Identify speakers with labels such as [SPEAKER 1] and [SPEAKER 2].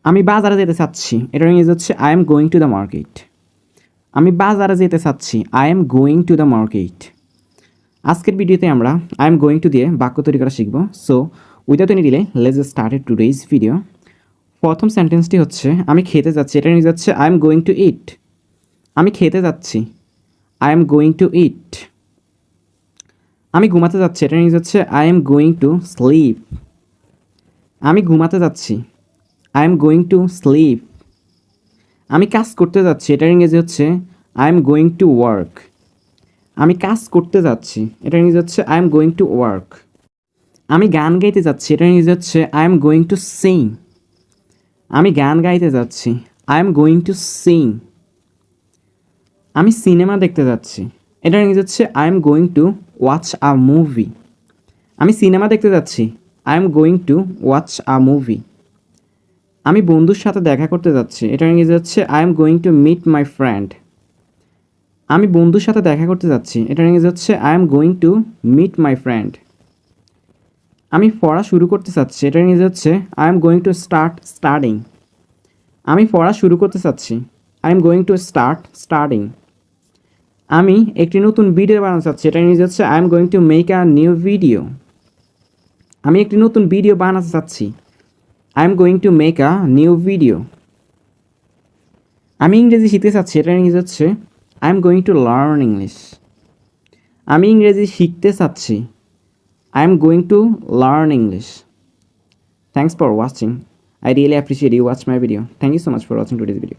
[SPEAKER 1] আমি বাজারে যেতে চাচ্ছি, এটার ইংরেজি হচ্ছে I am going to the market. আমি বাজারে যেতে চাচ্ছি, I am going to the market. আজকের ভিডিওতে আমরা আই এম গোয়িং টু দিয়ে বাক্য তৈরি করা শিখব। So without any delay let's started today's video. প্রথম সেন্টেন্সটি হচ্ছে আমি খেতে যাচ্ছি, এটার ইংরেজি হচ্ছে আই এম গোয়িং টু ইট। আমি খেতে যাচ্ছি, আই এম গোয়িং টু ইট। আমি ঘুমাতে যাচ্ছি, এটার ইংরেজি হচ্ছে I am going to sleep. আমি ঘুমাতে যাচ্ছি, I am going to sleep. আমি কাজ করতে যাচ্ছি, এটার ইংরেজি হচ্ছে I am going to work. আমি কাজ করতে যাচ্ছি, এটার ইংরেজি হচ্ছে I am going to work. আমি গান গাইতে যাচ্ছি, এটার ইংরেজি হচ্ছে I am going to sing. আমি গান গাইতে যাচ্ছি, I am going to sing. আমি সিনেমা দেখতে যাচ্ছি, এটার ইংরেজি হচ্ছে I am going to watch a movie. আমি সিনেমা দেখতে যাচ্ছি, I am going to watch a movie. আমি বন্ধুর সাথে দেখা করতে যাচ্ছি, এটার ইংরেজি হচ্ছে I am going to meet my friend. আমি বন্ধুর সাথে দেখা করতে যাচ্ছি, এটার ইংরেজি হচ্ছে I am going to meet my friend. আমি পড়া শুরু করতে চাচ্ছি, এটার ইংরেজি হচ্ছে I am going to start studying. আমি পড়া শুরু করতে চাচ্ছি, I am going to start studying. আমি একটি নতুন ভিডিও বানাতে চাচ্ছি, এটার ইংরেজি হচ্ছে I am going to make a new video. আমি একটি নতুন ভিডিও বানাতে চাচ্ছি, I am going to make a new video. আমি ইংরেজি শিখতে চাচ্ছি, এটার ইংরেজি হচ্ছে I am going to learn English. আমি ইংরেজি শিখতে চাচ্ছি, I am going to learn English. Thanks for watching. I really appreciate you watch my video. Thank you so much for watching today's video.